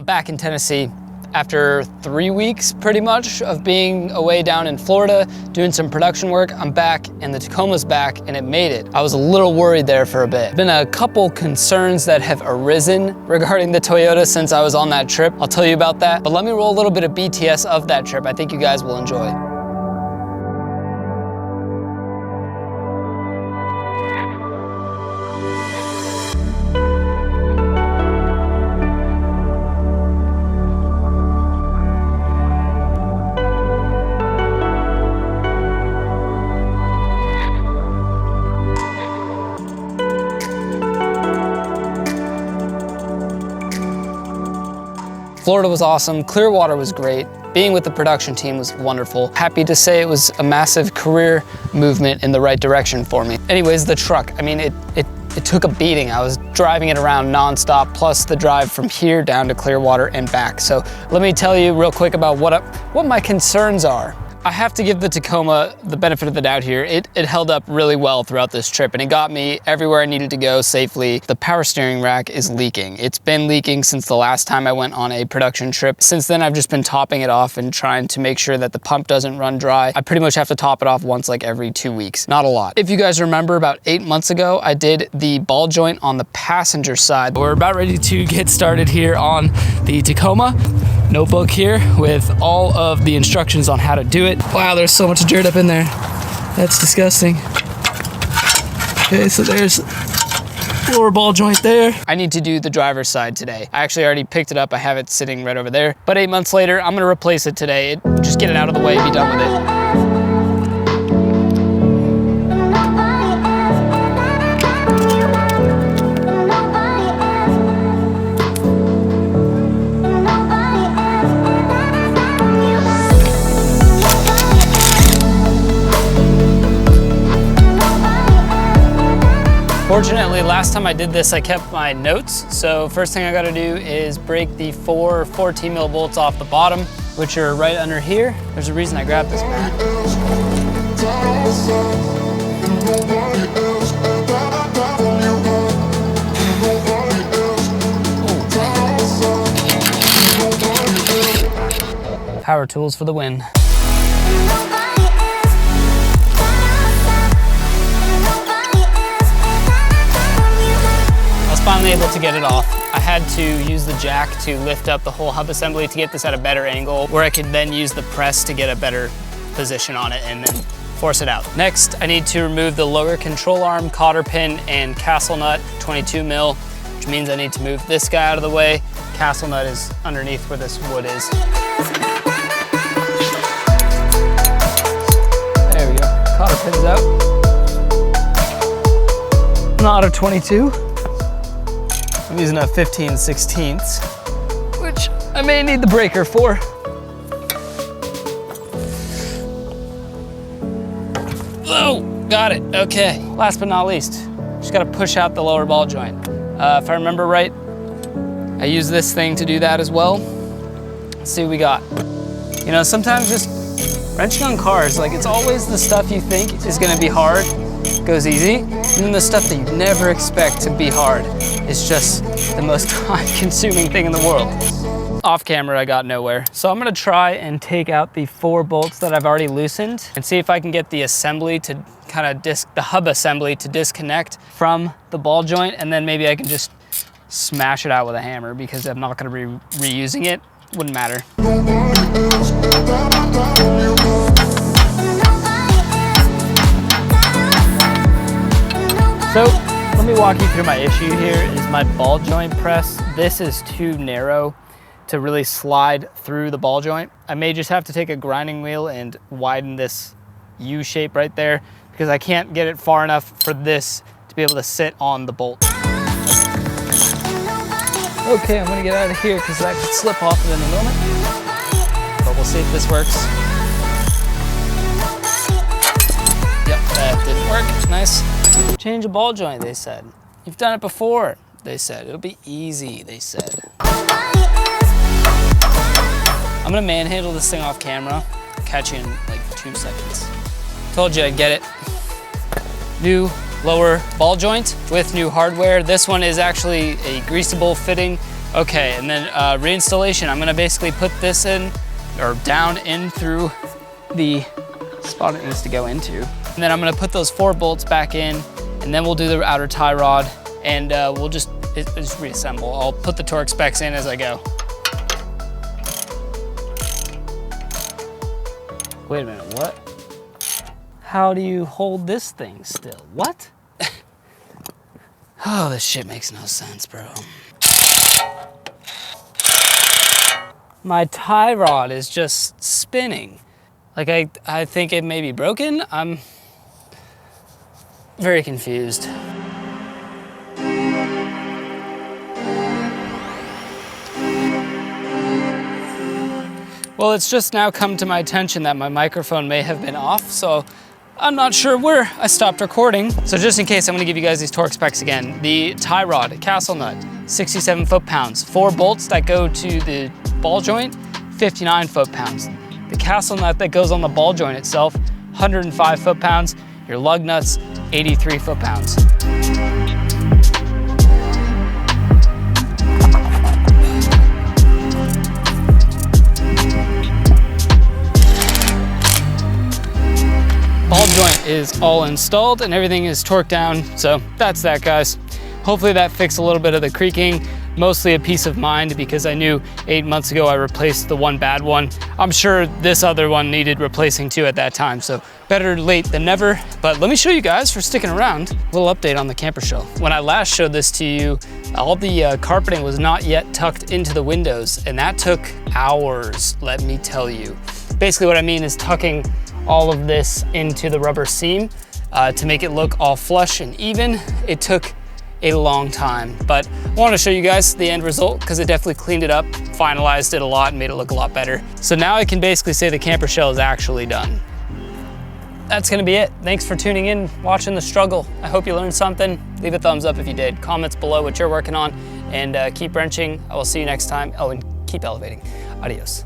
back in Tennessee after 3 weeks pretty much of being away down in Florida, doing some production work. I'm back and the Tacoma's back and it made it. I was a little worried there for a bit. Been a couple concerns that have arisen regarding the Toyota since I was on that trip. I'll tell you about that, but let me roll a little bit of BTS of that trip. I think you guys will enjoy. Florida was awesome, Clearwater was great. Being with the production team was wonderful. Happy to say it was a massive career movement in the right direction for me. Anyways, the truck, I mean, it took a beating. I was driving it around nonstop, plus the drive from here down to Clearwater and back. So let me tell you real quick about what my concerns are. I have to give the Tacoma the benefit of the doubt here. It held up really well throughout this trip and it got me everywhere I needed to go safely. The power steering rack is leaking. It's been leaking since the last time I went on a production trip. Since then, I've just been topping it off and trying to make sure that the pump doesn't run dry. I pretty much have to top it off once like every 2 weeks. Not a lot. If you guys remember, about 8 months ago, I did the ball joint on the passenger side. We're about ready to get started here on the Tacoma. Notebook here with all of the instructions on how to do it. Wow, there's so much dirt up in there. That's disgusting. Okay, so there's lower ball joint there. I need to do the driver's side today. I actually already picked it up. I have it sitting right over there. But 8 months later, I'm gonna replace it today. Just get it out of the way, be done with it. Fortunately, last time I did this, I kept my notes. So first thing I gotta do is break the 4 14 mil bolts off the bottom, which are right under here. There's a reason I grabbed this mat. Power tools for the win. Finally able to get it off. I had to use the jack to lift up the whole hub assembly to get this at a better angle where I could then use the press to get a better position on it and then force it out. Next, I need to remove the lower control arm, cotter pin, and castle nut, 22 mil, which means I need to move this guy out of the way. Castle nut is underneath where this wood is. There we go, cotter pin's out. Not a 22. I'm using a 15/16, which I may need the breaker for. Oh, got it, okay. Last but not least, just gotta push out the lower ball joint. If I remember right, I use this thing to do that as well. Let's see what we got. You know, sometimes just wrenching on cars, like it's always the stuff you think is gonna be hard, goes easy, and then the stuff that you never expect to be hard is just the most time-consuming thing in the world. Off camera, I got nowhere. So I'm gonna try and take out the 4 bolts that I've already loosened and see if I can get the assembly to kind of the hub assembly to disconnect from the ball joint, and then maybe I can just smash it out with a hammer because I'm not gonna be reusing it. Wouldn't matter. So let me walk you through my issue here is my ball joint press. This is too narrow to really slide through the ball joint. I may just have to take a grinding wheel and widen this U shape right there because I can't get it far enough for this to be able to sit on the bolt. Okay, I'm gonna get out of here because that could slip off at any moment. But we'll see if this works. Yep, that didn't work, nice. Change a ball joint, they said. You've done it before, they said. It'll be easy, they said. I'm gonna manhandle this thing off camera. I'll catch you in like 2 seconds. Told you I'd get it. New lower ball joint with new hardware. This one is actually a greasable fitting Okay, and then reinstallation. I'm gonna basically put this in, or down in through the spot it needs to go into. And then I'm gonna put those 4 bolts back in, and then we'll do the outer tie rod, and we'll just reassemble. I'll put the torque specs in as I go. Wait a minute, what? How do you hold this thing still? What? Oh, this shit makes no sense, bro. My tie rod is just spinning. Like I think it may be broken. I'm very confused. Well, it's just now come to my attention that my microphone may have been off, so I'm not sure where I stopped recording. So just in case, I'm gonna give you guys these torque specs again. The tie rod, castle nut, 67 foot-pounds. 4 bolts that go to the ball joint, 59 foot-pounds. The castle nut that goes on the ball joint itself, 105 foot-pounds. Your lug nuts, 83 foot-pounds. Ball joint is all installed and everything is torqued down, so that's that, guys. Hopefully that fixed a little bit of the creaking, mostly a peace of mind because I knew 8 months ago I replaced the one bad one. I'm sure this other one needed replacing too at that time, so better late than never. But let me show you guys, for sticking around, a little update on the camper shell. When I last showed this to you, all the carpeting was not yet tucked into the windows, and that took hours, let me tell you. Basically what I mean is tucking all of this into the rubber seam to make it look all flush and even. It took a long time, but I want to show you guys the end result because it definitely cleaned it up, finalized it a lot, and made it look a lot better. So now I can basically say the camper shell is actually done. That's gonna be it. Thanks for tuning in, watching the struggle. I hope you learned something. Leave a thumbs up if you did. Comments below what you're working on, and keep wrenching. I will see you next time. Oh, and keep elevating. Adios.